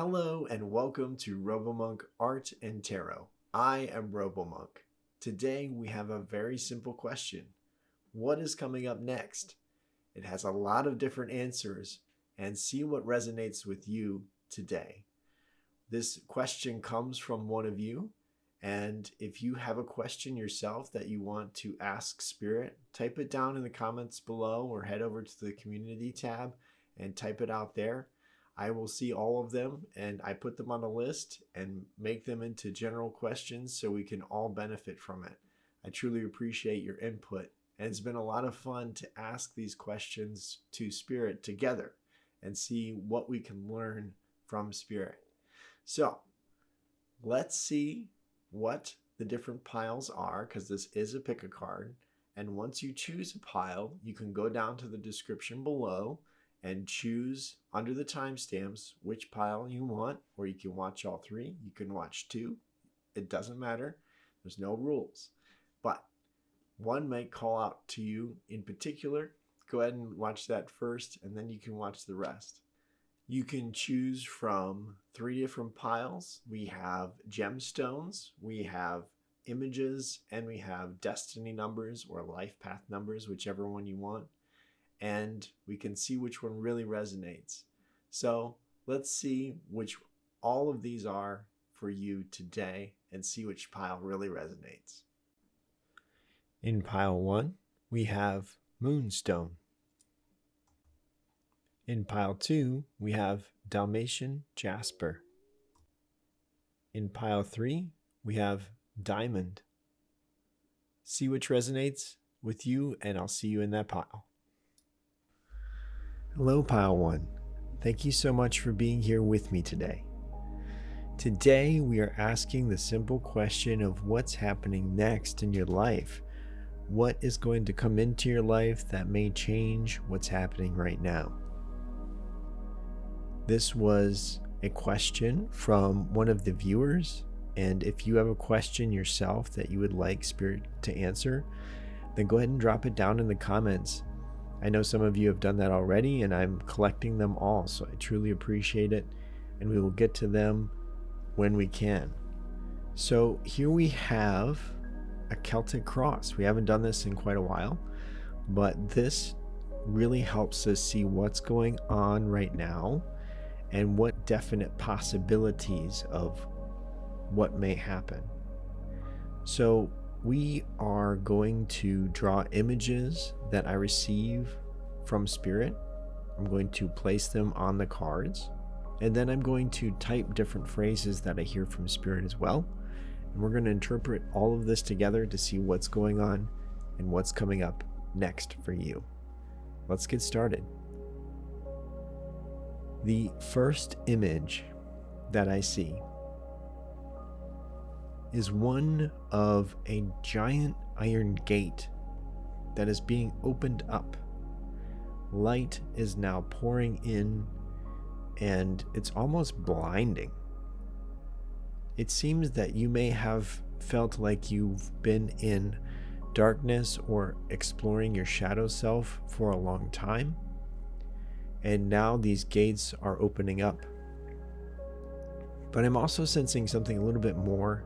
Hello and welcome to RoboMonk Art and Tarot. I am RoboMonk. Today we have a very simple question. What is coming up next? It has a lot of different answers, and see what resonates with you today. This question comes from one of you, and if you have a question yourself that you want to ask Spirit, type it down in the comments below or head over to the community tab and type it out there. I will see all of them and I put them on a list and make them into general questions so we can all benefit from it. I truly appreciate your input, and it's been a lot of fun to ask these questions to Spirit together and see what we can learn from Spirit. So let's see what the different piles are, because this is a pick a card. And once you choose a pile, you can go down to the description below and choose under the timestamps which pile you want, or you can watch all three. You can watch two. It doesn't matter. There's no rules. But one might call out to you in particular. Go ahead and watch that first, and then you can watch the rest. You can choose from three different piles. We have gemstones, we have images, and we have destiny numbers or life path numbers, whichever one you want. And we can see which one really resonates. So let's see which all of these are for you today and see which pile really resonates. In pile 1, we have Moonstone. In pile 2, we have Dalmatian Jasper. In pile 3, we have Diamond. See which resonates with you, and I'll see you in that pile. Hello, Pile 1. Thank you so much for being here with me today. Today, we are asking the simple question of what's happening next in your life. What is going to come into your life that may change what's happening right now? This was a question from one of the viewers, and if you have a question yourself that you would like Spirit to answer, then go ahead and drop it down in the comments. I know some of you have done that already, and I'm collecting them all, so I truly appreciate it, and we will get to them when we can. So here we have a Celtic cross. We haven't done this in quite a while, but this really helps us see what's going on right now and what definite possibilities of what may happen. So we are going to draw images that I receive from Spirit. I'm going to place them on the cards, and then I'm going to type different phrases that I hear from Spirit as well. And we're going to interpret all of this together to see what's going on and what's coming up next for you. Let's get started. The first image that I see is one of a giant iron gate that is being opened up. Light is now pouring in, and it's almost blinding. It seems that you may have felt like you've been in darkness or exploring your shadow self for a long time, and now these gates are opening up. But I'm also sensing something a little bit more.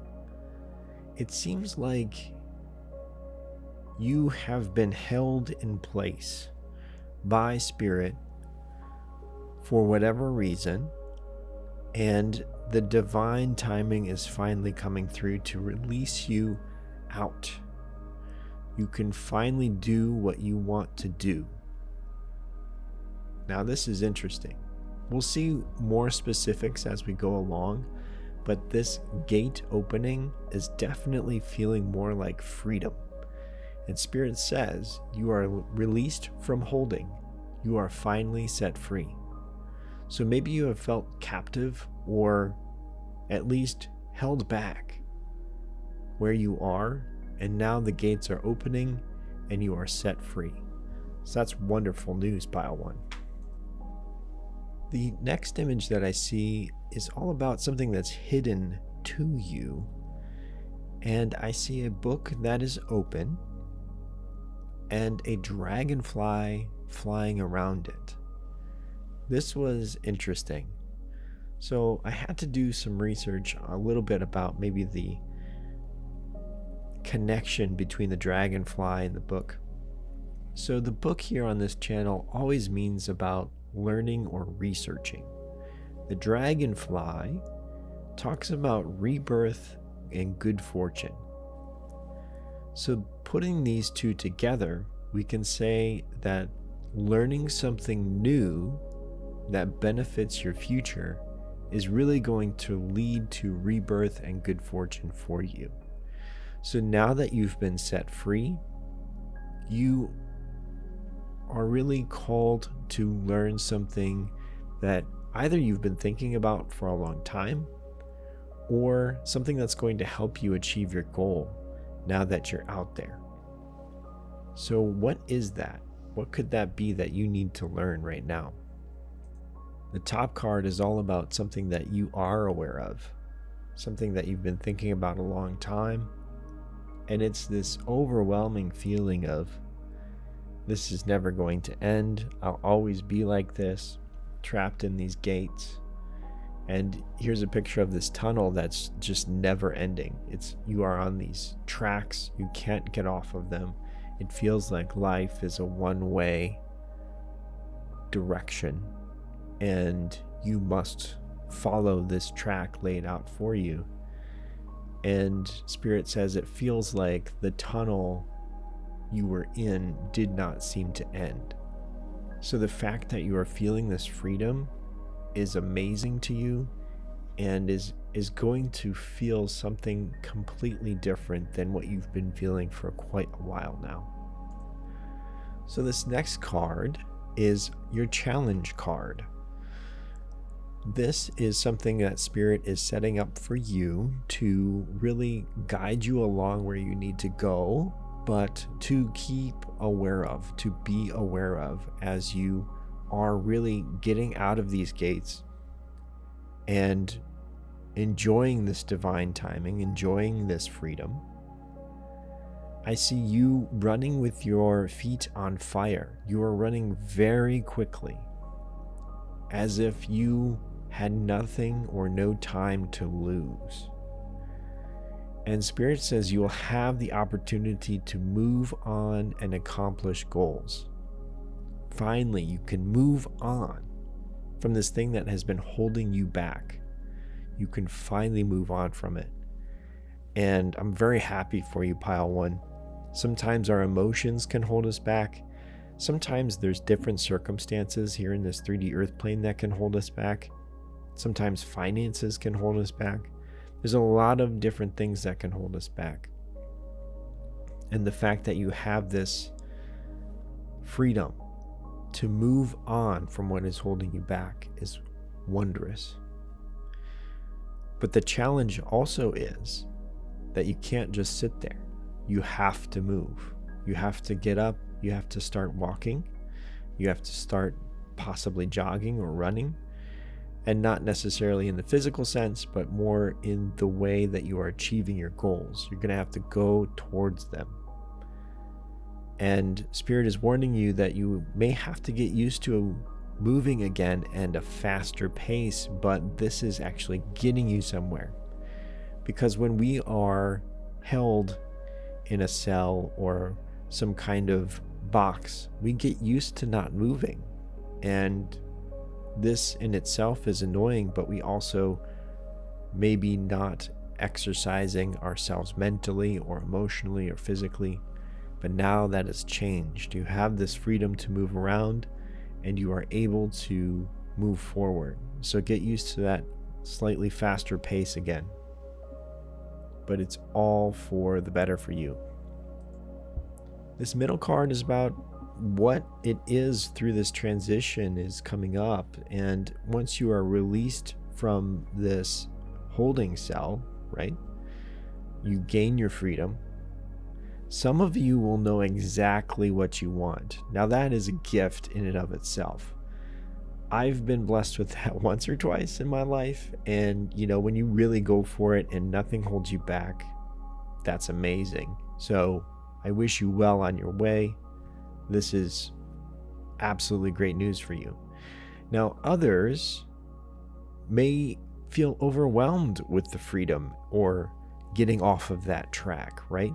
It seems like you have been held in place by Spirit for whatever reason, and the divine timing is finally coming through to release you out. You can finally do what you want to do. Now, this is interesting. We'll see more specifics as we go along, but this gate opening is definitely feeling more like freedom. And Spirit says you are released from holding. You are finally set free. So maybe you have felt captive, or at least held back where you are, and now the gates are opening and you are set free. So that's wonderful news, Pile 1. The next image that I see is all about something that's hidden to you. And I see a book that is open and a dragonfly flying around it. This was interesting. So I had to do some research a little bit about maybe the connection between the dragonfly and the book. So the book here on this channel always means about learning or researching. The dragonfly talks about rebirth and good fortune. So putting these two together, we can say that learning something new that benefits your future is really going to lead to rebirth and good fortune for you. So now that you've been set free, you are really called to learn something that either you've been thinking about for a long time, or something that's going to help you achieve your goal now that you're out there. So what is that? What could that be that you need to learn right now? The top card is all about something that you are aware of, something that you've been thinking about a long time, and it's this overwhelming feeling of, this is never going to end, I'll always be like this, trapped in these gates. And here's a picture of this tunnel that's just never ending. You are on these tracks, you can't get off of them. It feels like life is a one-way direction, and you must follow this track laid out for you. And Spirit says it feels like the tunnel you were in did not seem to end. So the fact that you are feeling this freedom is amazing to you, and is going to feel something completely different than what you've been feeling for quite a while now. So this next card is your challenge card. This is something that Spirit is setting up for you to really guide you along where you need to go, but to keep aware of, to be aware of as you are really getting out of these gates and enjoying this divine timing, enjoying this freedom. I see you running with your feet on fire. You are running very quickly, as if you had nothing or no time to lose. And Spirit says you will have the opportunity to move on and accomplish goals. Finally, you can move on from this thing that has been holding you back. You can finally move on from it. And I'm very happy for you, Pile 1. Sometimes our emotions can hold us back. Sometimes there's different circumstances here in this 3D Earth plane that can hold us back. Sometimes finances can hold us back. There's a lot of different things that can hold us back. And the fact that you have this freedom to move on from what is holding you back is wondrous. But the challenge also is that you can't just sit there. You have to move. You have to get up. You have to start walking. You have to start possibly jogging or running. And not necessarily in the physical sense, but more in the way that you are achieving your goals. You're going to have to go towards them. And Spirit is warning you that you may have to get used to moving again and a faster pace, but this is actually getting you somewhere. Because when we are held in a cell or some kind of box, we get used to not moving. And this in itself is annoying, but we also maybe not exercising ourselves mentally or emotionally or physically. But now that has changed. You have this freedom to move around and you are able to move forward. So get used to that slightly faster pace again. But it's all for the better for you. This middle card is about what it is through this transition is coming up. And once you are released from this holding cell, right, you gain your freedom. Some of you will know exactly what you want. Now that is a gift in and of itself. I've been blessed with that once or twice in my life. And you know, when you really go for it and nothing holds you back, that's amazing. So I wish you well on your way. This is absolutely great news for you. Now others may feel overwhelmed with the freedom or getting off of that track, right?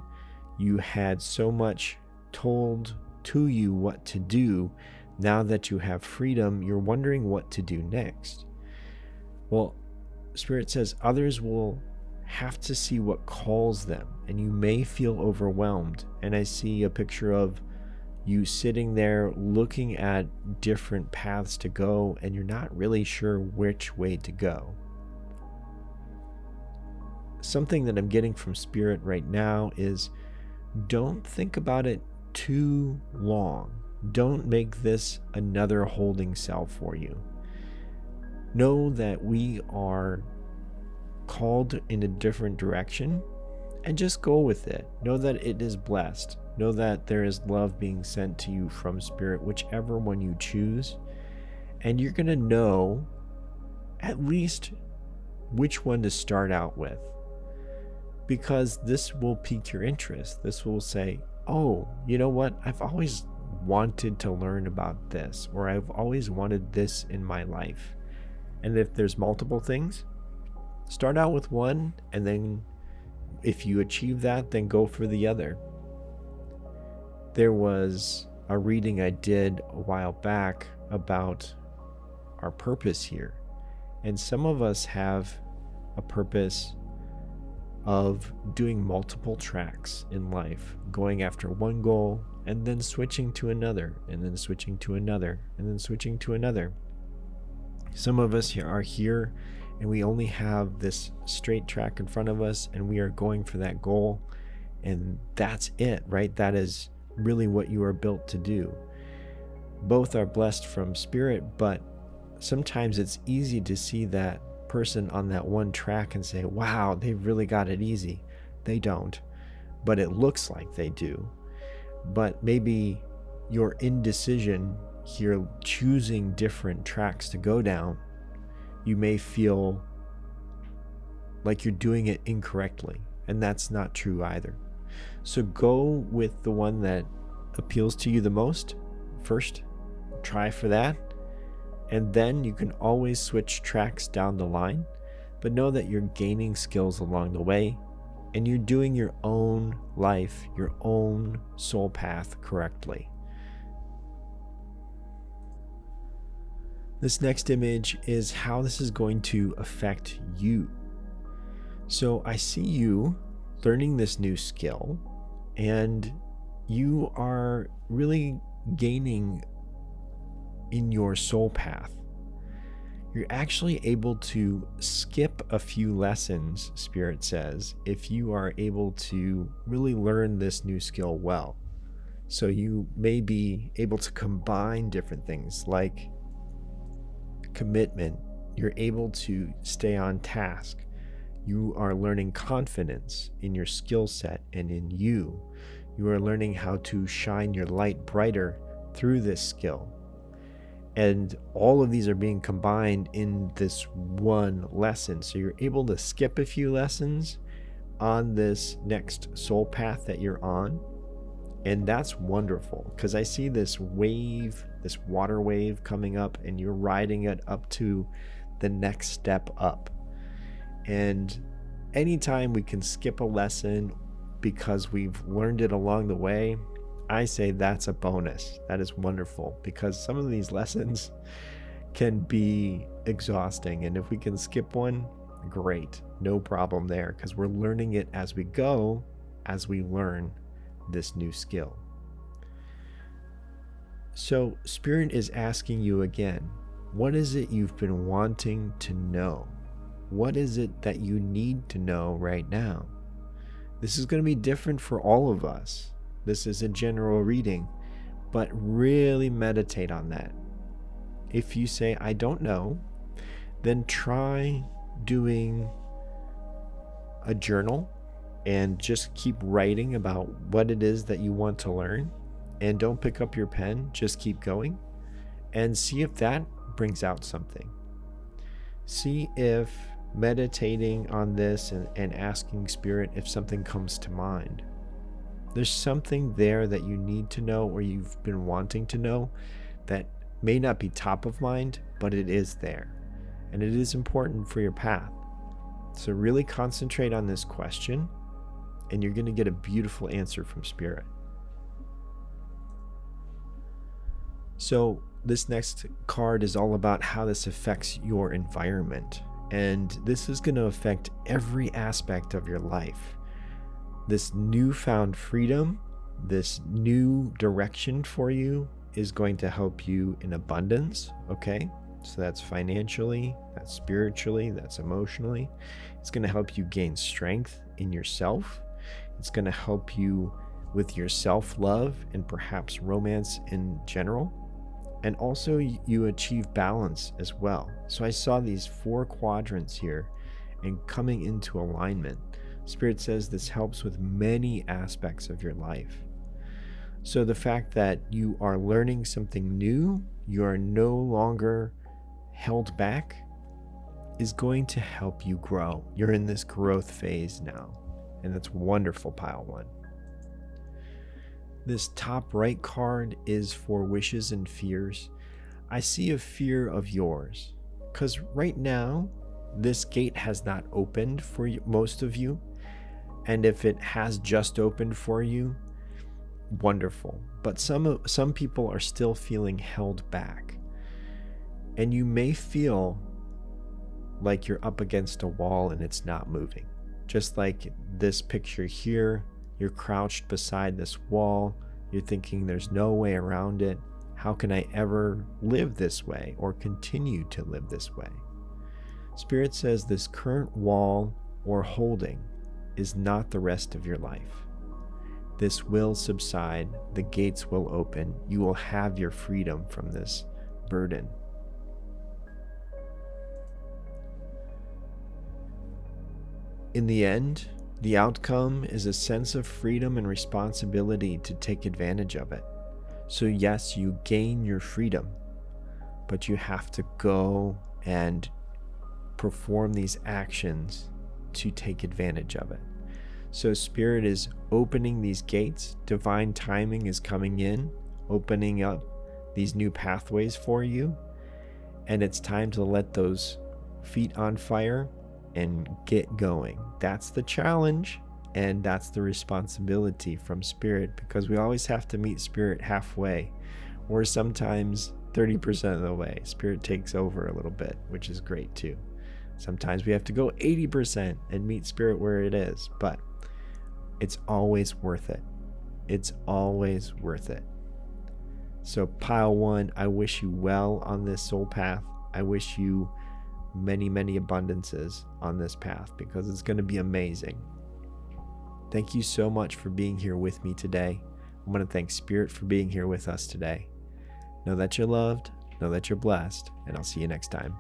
You had so much told to you what to do. Now that you have freedom, you're wondering what to do next. Well, Spirit says others will have to see what calls them, and you may feel overwhelmed. And I see a picture of you sitting there looking at different paths to go, and you're not really sure which way to go. Something that I'm getting from Spirit right now is don't think about it too long. Don't make this another holding cell for you. Know that we are called in a different direction and just go with it. Know that it is blessed. Know that there is love being sent to you from Spirit, whichever one you choose. And you're going to know at least which one to start out with, because this will pique your interest. This will say, oh, you know what? I've always wanted to learn about this, or I've always wanted this in my life. And if there's multiple things, start out with one, and then if you achieve that, then go for the other. There was a reading I did a while back about our purpose here. And some of us have a purpose of doing multiple tracks in life, going after one goal and then switching to another, and then switching to another, and then switching to another. Some of us here are here and we only have this straight track in front of us, and we are going for that goal, and that's it, right? That is really what you are built to do. Both are blessed from Spirit, but sometimes it's easy to see that person on that one track and say, wow, they've really got it easy. They don't, but it looks like they do. But maybe your indecision here, choosing different tracks to go down, you may feel like you're doing it incorrectly, and that's not true either. So go with the one that appeals to you the most first. Try for that, and then you can always switch tracks down the line, but know that you're gaining skills along the way, and you're doing your own life, your own soul path correctly. This next image is how this is going to affect you. So I see you learning this new skill, and you are really gaining in your soul path. You're actually able to skip a few lessons, Spirit says, if you are able to really learn this new skill well. So you may be able to combine different things like commitment. You're able to stay on task. You are learning confidence in your skill set and in you. You are learning how to shine your light brighter through this skill. And all of these are being combined in this one lesson. So you're able to skip a few lessons on this next soul path that you're on. And that's wonderful, because I see this wave, this water wave coming up, and you're riding it up to the next step up. And anytime we can skip a lesson because we've learned it along the way, I say that's a bonus. That is wonderful, because some of these lessons can be exhausting. And if we can skip one, great, no problem there, because we're learning it as we go, as we learn this new skill. So Spirit is asking you again, what is it you've been wanting to know? What is it that you need to know right now? This is going to be different for all of us. This is a general reading, but really meditate on that. If you say, I don't know, then try doing a journal and just keep writing about what it is that you want to learn. And don't pick up your pen, just keep going and see if that brings out something. See if meditating on this and asking Spirit if something comes to mind. There's something there that you need to know, or you've been wanting to know, that may not be top of mind, but it is there. and it is important for your path. So really concentrate on this question, and you're going to get a beautiful answer from Spirit. So this next card is all about how this affects your environment. And this is going to affect every aspect of your life. This newfound freedom, this new direction for you is going to help you in abundance, okay? So that's financially, that's spiritually, that's emotionally. It's going to help you gain strength in yourself. It's going to help you with your self-love and perhaps romance in general. And also you achieve balance as well. So I saw these 4 quadrants here and coming into alignment. Spirit says this helps with many aspects of your life. So the fact that you are learning something new, you are no longer held back, is going to help you grow. You're in this growth phase now, and that's wonderful, pile 1. This top right card is for wishes and fears. I see a fear of yours, because right now, this gate has not opened for most of you. And if it has just opened for you, wonderful. But some people are still feeling held back. And you may feel like you're up against a wall and it's not moving. Just like this picture here, you're crouched beside this wall. You're thinking there's no way around it. How can I ever live this way or continue to live this way? Spirit says this current wall or holding is not the rest of your life. This will subside. The gates will open. You will have your freedom from this burden. In the end, the outcome is a sense of freedom and responsibility to take advantage of it. So yes, you gain your freedom, but you have to go and perform these actions to take advantage of it. So Spirit is opening these gates. Divine timing is coming in, opening up these new pathways for you. And it's time to let those feet on fire and get going. That's the challenge, and that's the responsibility from Spirit, because we always have to meet Spirit halfway, or sometimes 30% of the way. Spirit takes over a little bit, which is great too. Sometimes we have to go 80% and meet Spirit where it is, but it's always worth it. It's always worth it. So pile 1, I wish you well on this soul path. I wish you many, many abundances on this path, because it's going to be amazing. Thank you so much for being here with me today. I want to thank Spirit for being here with us today. Know that you're loved, know that you're blessed, and I'll see you next time.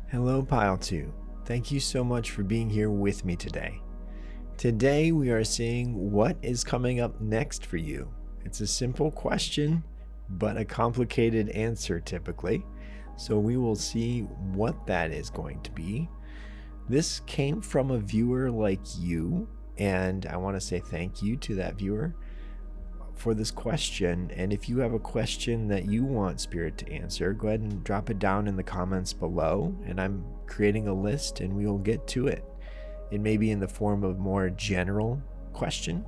Hello, Pile 2. Thank you so much for being here with me today. Today we are seeing what is coming up next for you. It's a simple question, but a complicated answer typically. So we will see what that is going to be. This came from a viewer like you, and I want to say thank you to that viewer for this question. And if you have a question that you want Spirit to answer, go ahead and drop it down in the comments below, and I'm creating a list and we will get to it. It may be in the form of more general question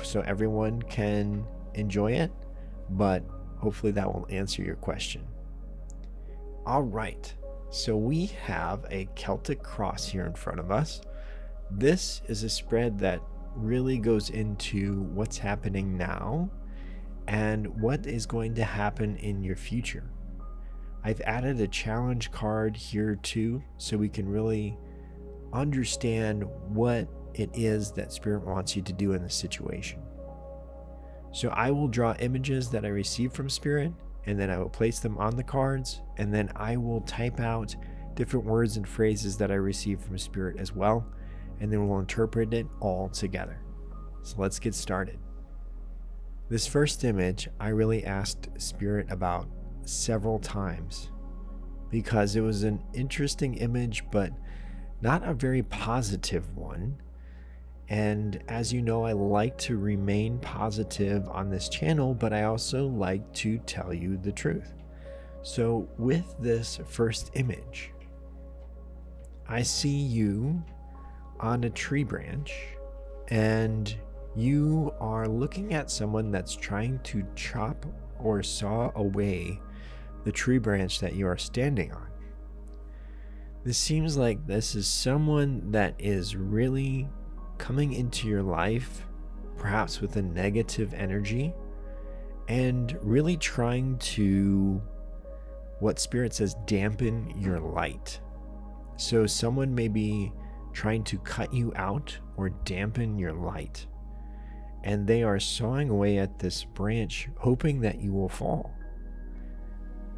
so everyone can enjoy it, but hopefully that will answer your question. All right, so we have a Celtic cross here in front of us. This is a spread that really goes into what's happening now and what is going to happen in your future. I've added a challenge card here too, so we can really understand what it is that Spirit wants you to do in this situation. So I will draw images that I receive from Spirit, and then I will place them on the cards, and then I will type out different words and phrases that I receive from Spirit as well, and then we'll interpret it all together. So let's get started. This first image I really asked Spirit about several times because it was an interesting image, but not a very positive one. And as you know, I like to remain positive on this channel, but I also like to tell you the truth. So with this first image, I see you on a tree branch, and you are looking at someone that's trying to chop or saw away the tree branch that you are standing on. This seems like this is someone that is really coming into your life, perhaps with a negative energy, and really trying to, what Spirit says, dampen your light. So someone may be trying to cut you out or dampen your light, and they are sawing away at this branch, hoping that you will fall.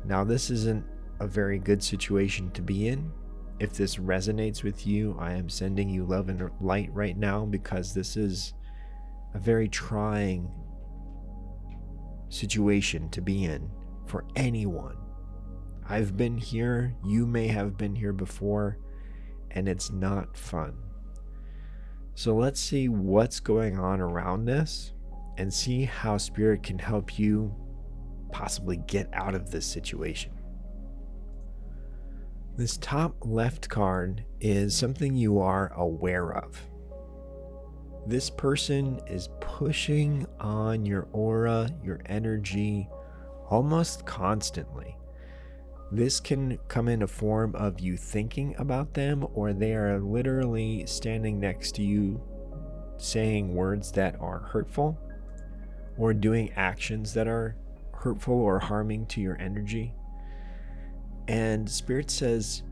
Now, this isn't a very good situation to be in. If this resonates with you, I am sending you love and light right now, because this is a very trying situation to be in for anyone. I've been here, you may have been here before, and it's not fun. So let's see what's going on around this and see how Spirit can help you possibly get out of this situation. This top left card is something you are aware of. This person is pushing on your aura, your energy, almost constantly. This can come in a form of you thinking about them, or they are literally standing next to you saying words that are hurtful, or doing actions that are hurtful or harming to your energy. And Spirit says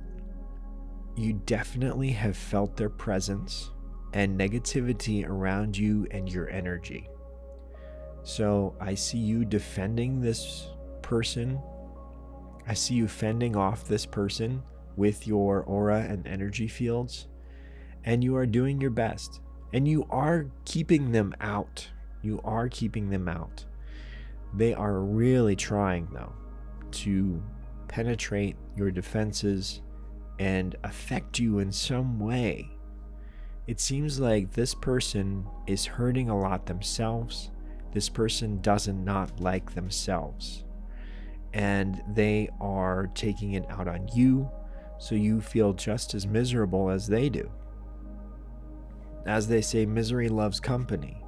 you definitely have felt their presence and negativity around you and your energy. So I see you defending this person. I see you fending off this person with your aura and energy fields, and you are doing your best, and you are keeping them out. You are keeping them out. They are really trying, though, to penetrate your defenses and affect you in some way. It seems like this person is hurting a lot themselves. This person does not like themselves, and they are taking it out on you, so you feel just as miserable as they do. As they say, misery loves company.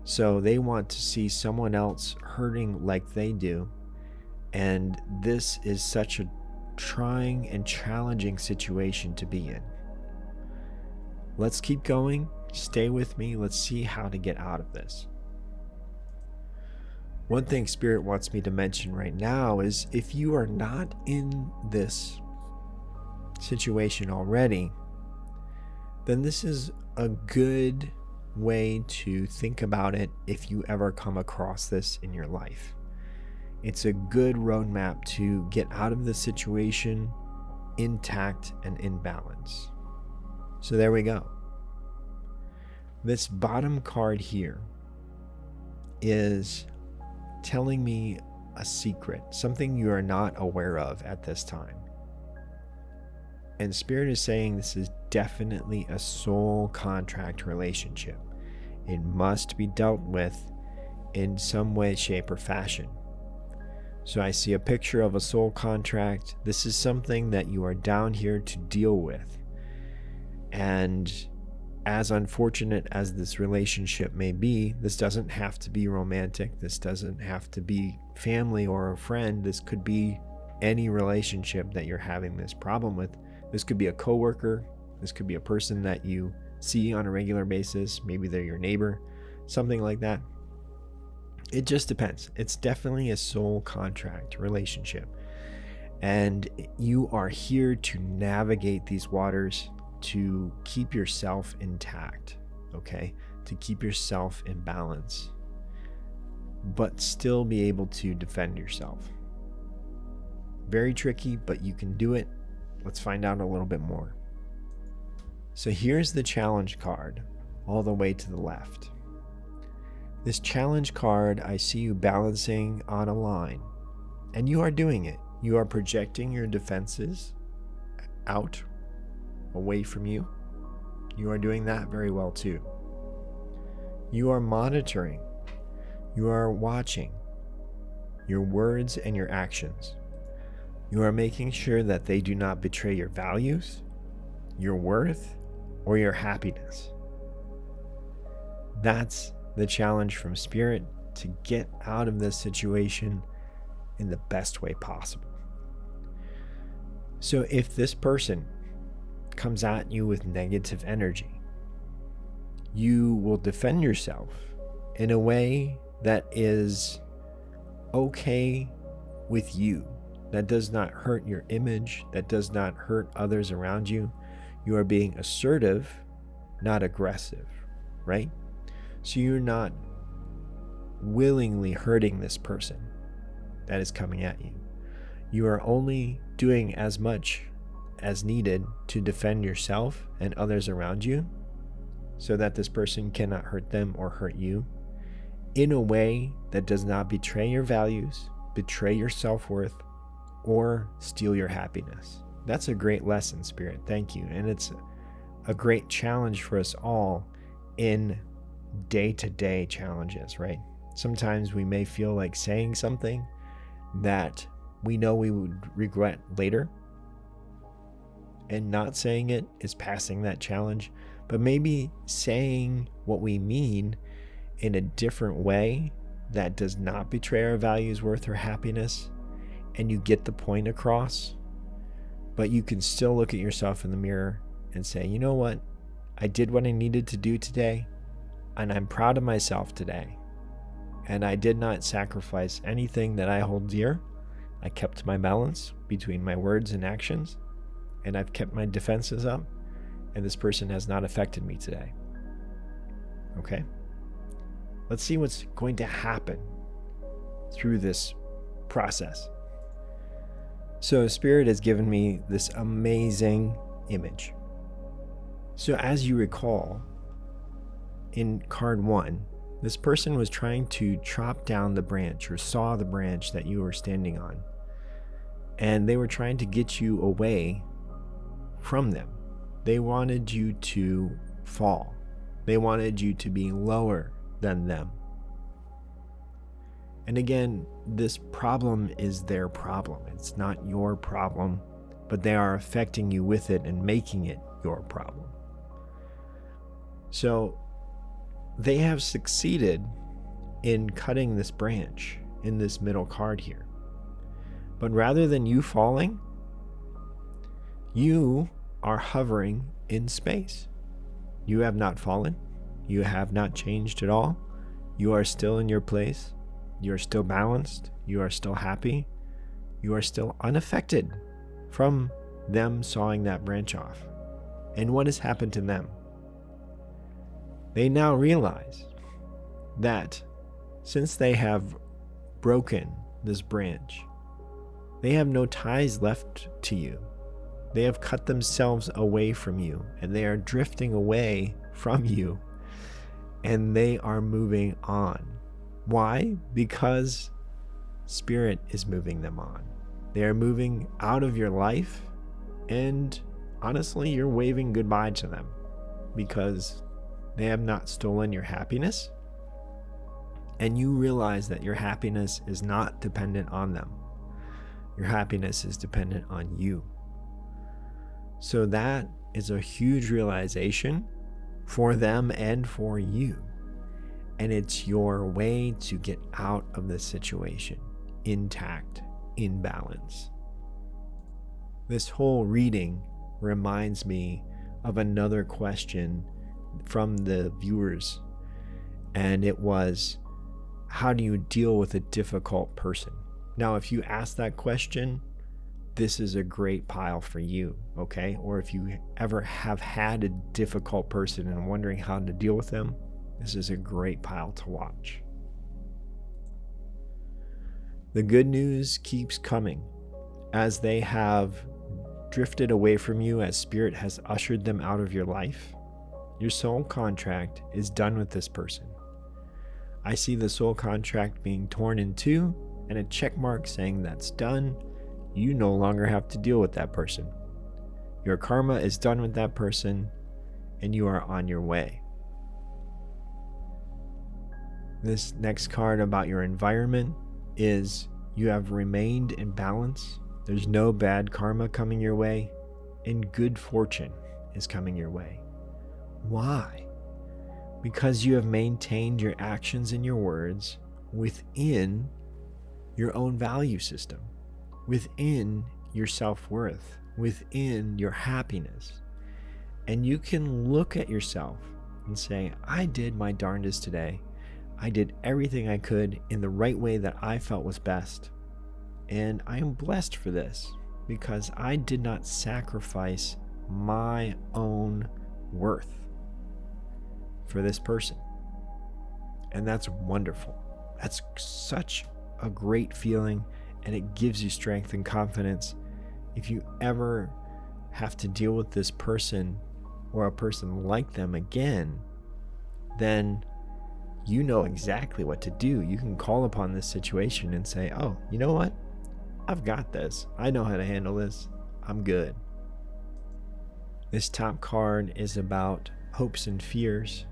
So they want to see someone else hurting like they do. And this is such a trying and challenging situation to be in. Let's keep going. Stay with me. Let's see how to get out of this. One thing Spirit wants me to mention right now is, if you are not in this situation already, then this is a good way to think about it if you ever come across this in your life. It's a good roadmap to get out of the situation intact and in balance. So there we go. This bottom card here is telling me a secret, something you are not aware of at this time. And Spirit is saying this is definitely a soul contract relationship. It must be dealt with in some way, shape, or fashion. So I see a picture of a soul contract. This is something that you are down here to deal with. And as unfortunate as this relationship may be, this doesn't have to be romantic. This doesn't have to be family or a friend. This could be any relationship that you're having this problem with. This could be a coworker. This could be a person that you see on a regular basis. Maybe they're your neighbor, something like that. It just depends. It's definitely a soul contract relationship. And you are here to navigate these waters, to keep yourself intact, okay? To keep yourself in balance, but still be able to defend yourself. Very tricky, but you can do it. Let's find out a little bit more. So here's the challenge card, all the way to the left. This challenge card, I see you balancing on a line, and you are doing it. You are projecting your defenses out away from you, you are doing that very well too. You are monitoring, you are watching your words and your actions. You are making sure that they do not betray your values, your worth, or your happiness. That's the challenge from Spirit, to get out of this situation in the best way possible. So if this person comes at you with negative energy, you will defend yourself in a way that is okay with you, that does not hurt your image, that does not hurt others around you. You are being assertive, not aggressive, right? So you're not willingly hurting this person that is coming at you. You are only doing as much as needed to defend yourself and others around you, so that this person cannot hurt them or hurt you, in a way that does not betray your values, betray your self-worth, or steal your happiness. That's a great lesson, Spirit. Thank you. And it's a great challenge for us all in day-to-day challenges, right? Sometimes we may feel like saying something that we know we would regret later, and not saying it is passing that challenge. But maybe saying what we mean in a different way that does not betray our values, worth, or happiness, and you get the point across, but you can still look at yourself in the mirror and say, you know what? I did what I needed to do today, and I'm proud of myself today. And I did not sacrifice anything that I hold dear. I kept my balance between my words and actions, and I've kept my defenses up, and this person has not affected me today. Okay? Let's see what's going to happen through this process. So Spirit has given me this amazing image. So as you recall, in card 1, this person was trying to chop down the branch or saw the branch that you were standing on. And they were trying to get you away from them. They wanted you to fall. They wanted you to be lower than them. And again, this problem is their problem. It's not your problem, but they are affecting you with it and making it your problem. So they have succeeded in cutting this branch in this middle card here. But rather than you falling, you are hovering in space. You have not fallen. You have not changed at all. You are still in your place. You are still balanced. You are still happy. You are still unaffected from them sawing that branch off. And what has happened to them? They now realize that since they have broken this branch, they have no ties left to you. They have cut themselves away from you, and they are drifting away from you, and they are moving on. Why? Because Spirit is moving them on. They are moving out of your life, and honestly, you're waving goodbye to them because they have not stolen your happiness, and you realize that your happiness is not dependent on them. Your happiness is dependent on you. So that is a huge realization for them and for you. And it's your way to get out of this situation intact, in balance. This whole reading reminds me of another question from the viewers, and it was, how do you deal with a difficult person? Now, if you ask that question, this is a great pile for you, okay? Or if you ever have had a difficult person and wondering how to deal with them, this is a great pile to watch. The good news keeps coming as they have drifted away from you, as Spirit has ushered them out of your life. Your soul contract is done with this person. I see the soul contract being torn in two and a check mark saying that's done. You no longer have to deal with that person. Your karma is done with that person, and you are on your way. This next card about your environment is you have remained in balance. There's no bad karma coming your way, and good fortune is coming your way. Why? Because you have maintained your actions and your words within your own value system, within your self-worth, within your happiness. And you can look at yourself and say, I did my darndest today. I did everything I could in the right way that I felt was best. And I am blessed for this because I did not sacrifice my own worth for this person. And that's wonderful. That's such a great feeling, and it gives you strength and confidence. If you ever have to deal with this person or a person like them again, then you know exactly what to do. You can call upon this situation and say, oh, you know what? I've got this. I know how to handle this. I'm good. This top card is about hopes and fears.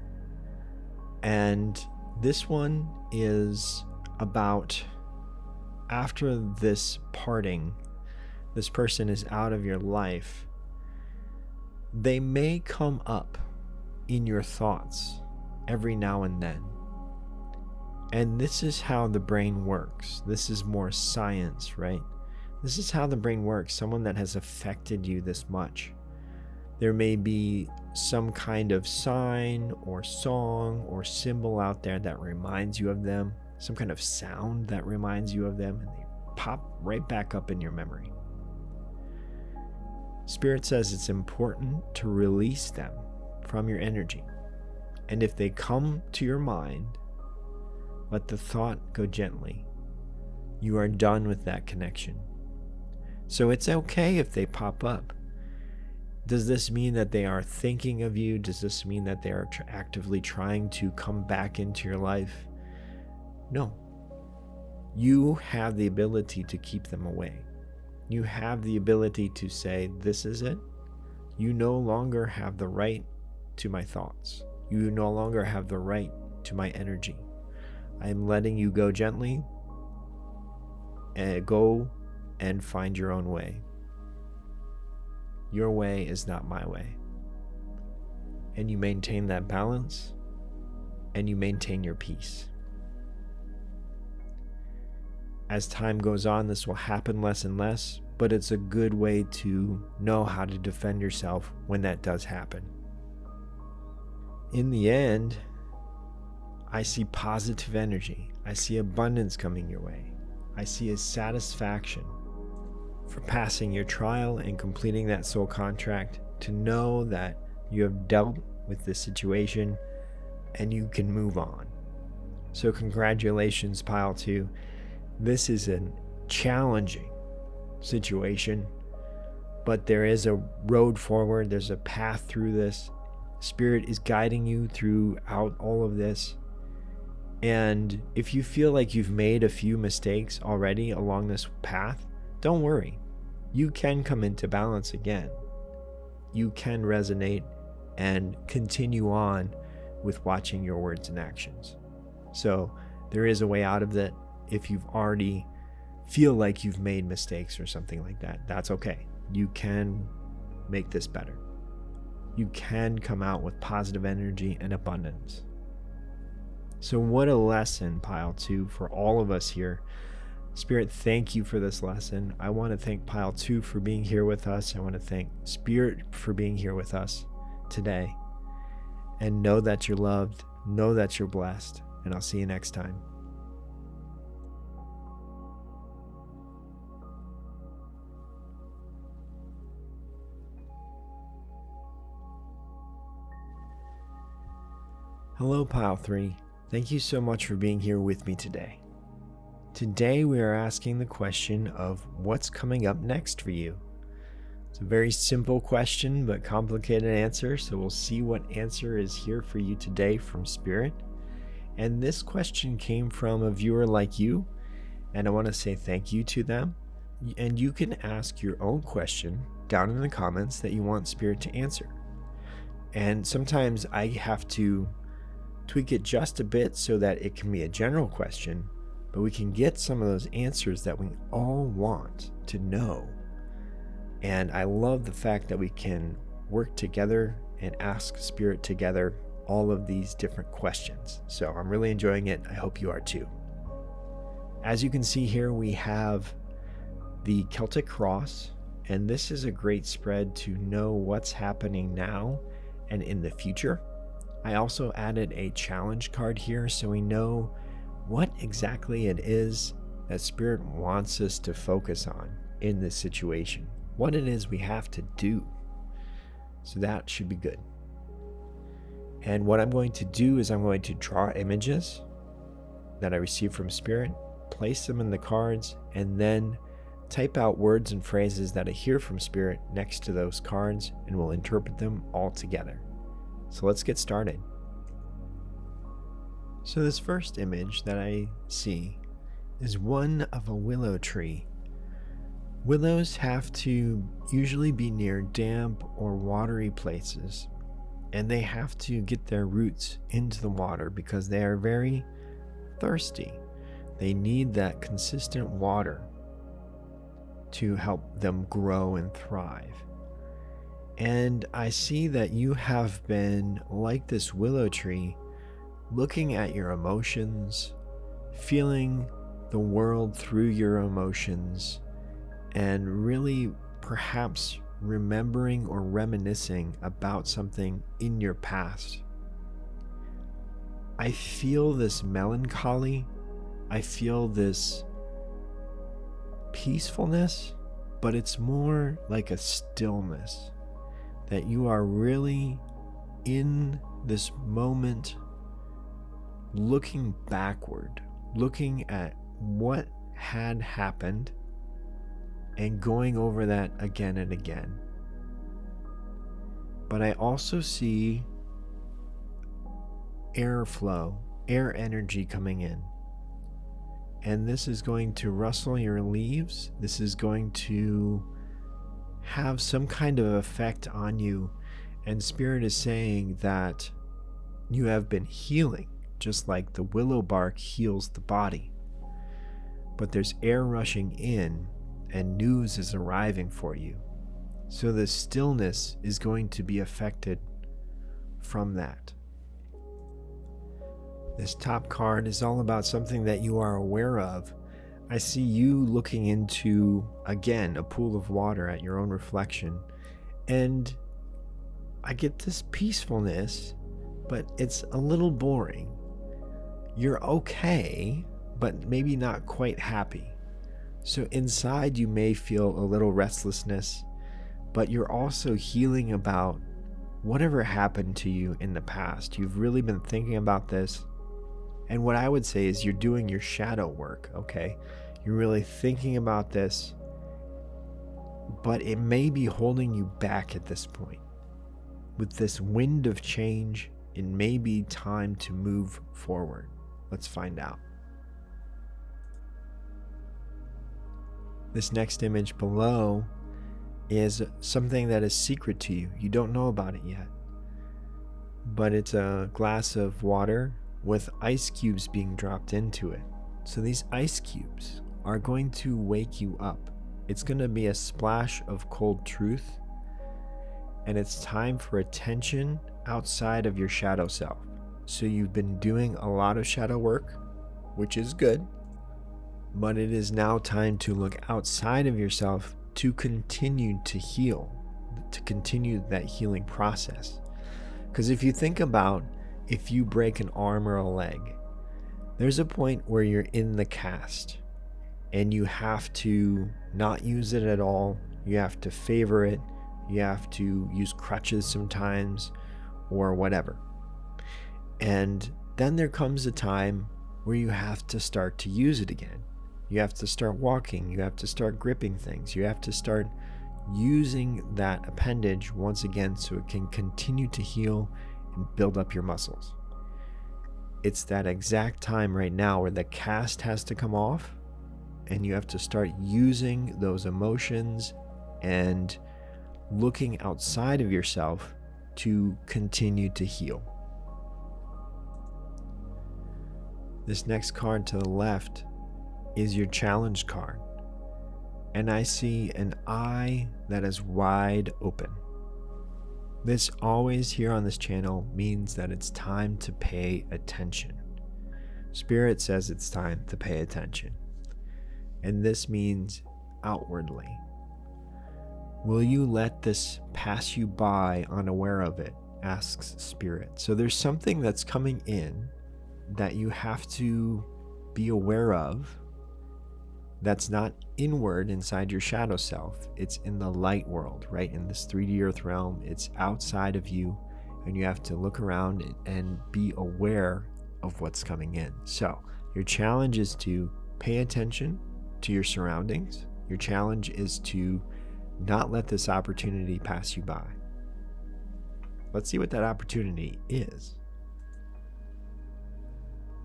And this one is about after this parting, this person is out of your life, they may come up in your thoughts every now and then. And this is how the brain works. This is more science, right? This is how the brain works. Someone that has affected you this much. There may be some kind of sign or song or symbol out there that reminds you of them, some kind of sound that reminds you of them, and they pop right back up in your memory. Spirit says it's important to release them from your energy. And if they come to your mind, let the thought go gently. You are done with that connection. So it's okay if they pop up. Does this mean that they are thinking of you? Does this mean that they are actively trying to come back into your life? No. You have the ability to keep them away. You have the ability to say, this is it. You no longer have the right to my thoughts. You no longer have the right to my energy. I am letting you go gently, and go and find your own way. Your way is not my way. And you maintain that balance, and you maintain your peace. As time goes on, this will happen less and less, but it's a good way to know how to defend yourself when that does happen. In the end, I see positive energy. I see abundance coming your way. I see a satisfaction for passing your trial and completing that soul contract, to know that you have dealt with this situation and you can move on. So congratulations, Pile 2. This is a challenging situation, but there is a road forward. There's a path through this. Spirit is guiding you throughout all of this. And if you feel like you've made a few mistakes already along this path, don't worry. You can come into balance again. You can resonate and continue on with watching your words and actions. So there is a way out of that. If you've already feel like you've made mistakes or something like that, that's okay. You can make this better. You can come out with positive energy and abundance. So what a lesson, Pile 2, for all of us here. Spirit, thank you for this lesson. I want to thank Pile 2 for being here with us. I want to thank Spirit for being here with us today. And know that you're loved. Know that you're blessed. And I'll see you next time. Hello, Pile 3. Thank you so much for being here with me today. Today we are asking the question of what's coming up next for you. It's a very simple question but complicated answer, so we'll see what answer is here for you today from Spirit. And this question came from a viewer like you, and I want to say thank you to them. And you can ask your own question down in the comments that you want Spirit to answer. And sometimes I have to tweak it just a bit so that it can be a general question, but we can get some of those answers that we all want to know. And I love the fact that we can work together and ask Spirit together all of these different questions. So I'm really enjoying it. I hope you are too. As you can see here, we have the Celtic cross, and this is a great spread to know what's happening now and in the future. I also added a challenge card here so we know what exactly it is that Spirit wants us to focus on in this situation, what it is we have to do. So that should be good. And what I'm going to do is I'm going to draw images that I receive from Spirit, place them in the cards, and then type out words and phrases that I hear from Spirit next to those cards, and we'll interpret them all together. So let's get started. So this first image that I see is one of a willow tree. Willows have to usually be near damp or watery places, and they have to get their roots into the water because they are very thirsty. They need that consistent water to help them grow and thrive. And I see that you have been like this willow tree, looking at your emotions, feeling the world through your emotions, and really perhaps remembering or reminiscing about something in your past. I feel this melancholy. I feel this peacefulness, but it's more like a stillness, that you are really in this moment looking backward, looking at what had happened and going over that again and again. But I also see airflow, air energy coming in. And this is going to rustle your leaves. This is going to have some kind of effect on you. And Spirit is saying that you have been healing, just like the willow bark heals the body. But there's air rushing in and news is arriving for you. So the stillness is going to be affected from that. This top card is all about something that you are aware of. I see you looking into, again, a pool of water at your own reflection. And I get this peacefulness, but it's a little boring. You're okay, but maybe not quite happy. So inside you may feel a little restlessness, but you're also healing about whatever happened to you in the past. You've really been thinking about this. And what I would say is you're doing your shadow work, okay? You're really thinking about this, but it may be holding you back at this point. With this wind of change, it may be time to move forward. Let's find out. This next image below is something that is secret to you. You don't know about it yet. But it's a glass of water with ice cubes being dropped into it. So these ice cubes are going to wake you up. It's going to be a splash of cold truth, and it's time for attention outside of your shadow self. So you've been doing a lot of shadow work, which is good, but it is now time to look outside of yourself to continue to heal, to continue that healing process. Because if you think about if you break an arm or a leg, there's a point where you're in the cast and you have to not use it at all. You have to favor it. You have to use crutches sometimes or whatever. And then there comes a time where you have to start to use it again. You have to start walking. You have to start gripping things. You have to start using that appendage once again so it can continue to heal and build up your muscles. It's that exact time right now where the cast has to come off and you have to start using those emotions and looking outside of yourself to continue to heal. This next card to the left is your challenge card. And I see an eye that is wide open. This always here on this channel means that it's time to pay attention. Spirit says it's time to pay attention. And this means outwardly. Will you let this pass you by unaware of it? Asks Spirit. So there's something that's coming in that you have to be aware of that's not inward inside your shadow self. It's in the light world, right? In this 3D earth realm, it's outside of you, and you have to look around and be aware of what's coming in. So your challenge is to pay attention to your surroundings. Your challenge is to not let this opportunity pass you by. Let's see what that opportunity is.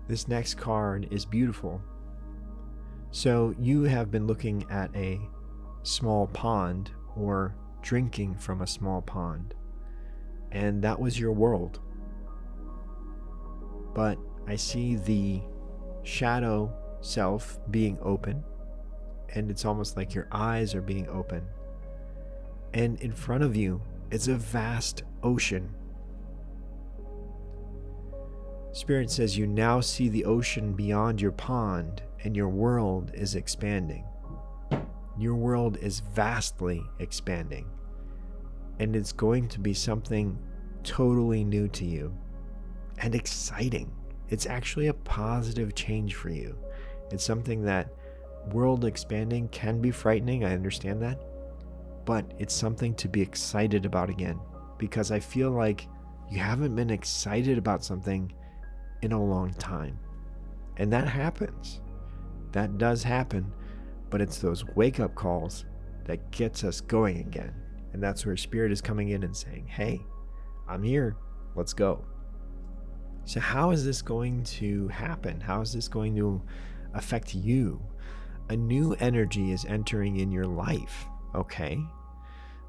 This next card is beautiful. So you have been looking at a small pond or drinking from a small pond, and that was your world. But I see the shadow self being open, and it's almost like your eyes are being open. And in front of you is a vast ocean. Spirit says you now see the ocean beyond your pond, and your world is expanding. Your world is vastly expanding, and it's going to be something totally new to you and exciting. It's actually a positive change for you. It's something that world expanding can be frightening. I understand that, but it's something to be excited about again, because I feel like you haven't been excited about something in a long time. And that happens. That does happen, but it's those wake-up calls that gets us going again. And that's where Spirit is coming in and saying, hey, I'm here, let's go. So how is this going to happen? How is this going to affect you? A new energy is entering in your life, okay?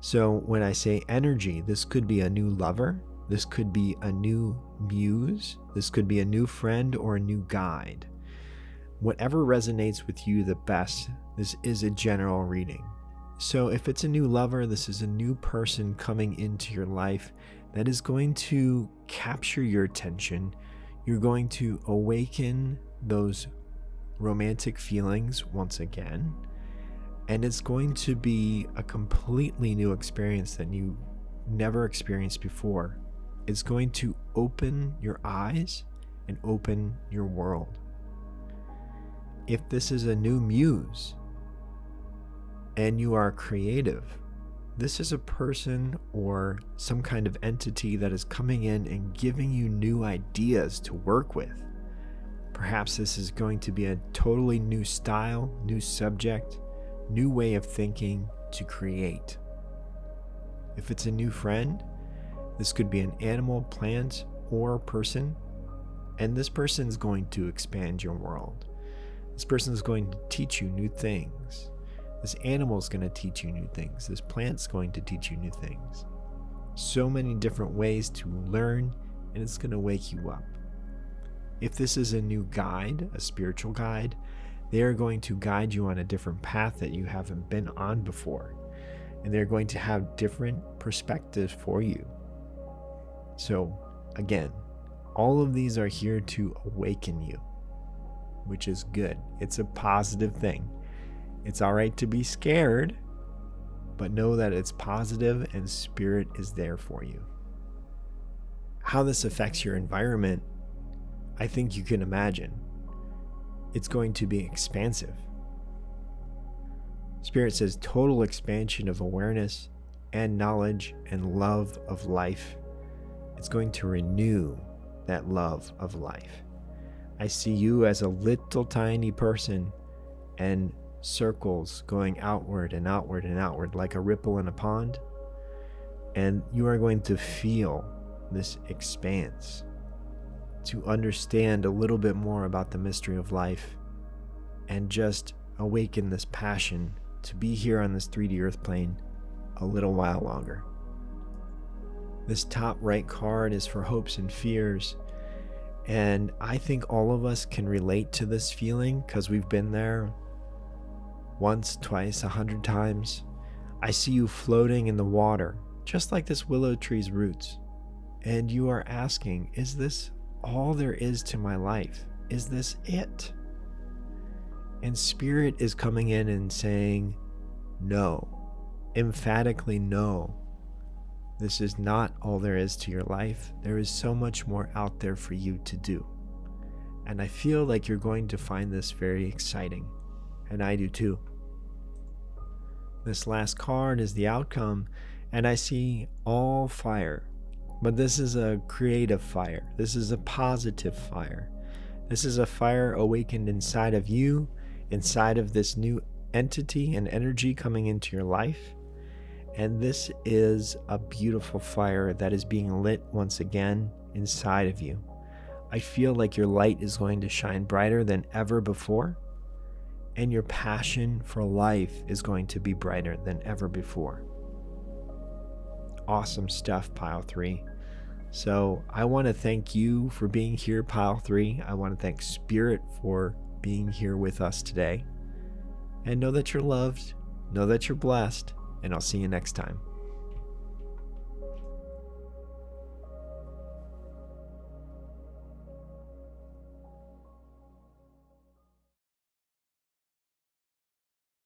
So when I say energy, this could be a new lover, this could be a new muse, this could be a new friend or a new guide. Whatever resonates with you the best, this is a general reading. So if it's a new lover, this is a new person coming into your life that is going to capture your attention. You're going to awaken those romantic feelings once again, and it's going to be a completely new experience that you never experienced before. It's going to open your eyes and open your world. If this is a new muse and you are creative, this is a person or some kind of entity that is coming in and giving you new ideas to work with. Perhaps this is going to be a totally new style, new subject, new way of thinking to create. If it's a new friend, this could be an animal, plant, or person, and this person is going to expand your world. This person is going to teach you new things. This animal is going to teach you new things. This plant's going to teach you new things. So many different ways to learn, and it's going to wake you up. If this is a new guide, a spiritual guide, they are going to guide you on a different path that you haven't been on before. And they're going to have different perspectives for you. So again, all of these are here to awaken you, which is good. It's a positive thing. It's all right to be scared, but know that it's positive and Spirit is there for you. How this affects your environment, I think you can imagine. It's going to be expansive. Spirit says total expansion of awareness and knowledge and love of life. It's going to renew that love of life. I see you as a little tiny person and circles going outward and outward and outward like a ripple in a pond. And you are going to feel this expanse, to understand a little bit more about the mystery of life and just awaken this passion to be here on this 3D earth plane a little while longer. This top right card is for hopes and fears. And I think all of us can relate to this feeling because we've been there once, twice, 100 times. I see you floating in the water, just like this willow tree's roots. And you are asking, is this all there is to my life? Is this it? And Spirit is coming in and saying, no, emphatically no. This is not all there is to your life. There is so much more out there for you to do. And I feel like you're going to find this very exciting. And I do too. This last card is the outcome, and I see all fire. But this is a creative fire. This is a positive fire. This is a fire awakened inside of you, inside of this new entity and energy coming into your life. And this is a beautiful fire that is being lit once again inside of you. I feel like your light is going to shine brighter than ever before, and your passion for life is going to be brighter than ever before. Awesome stuff, Pile 3. So I want to thank you for being here, Pile 3. I want to thank Spirit for being here with us today. And know that you're loved, know that you're blessed, and I'll see you next time.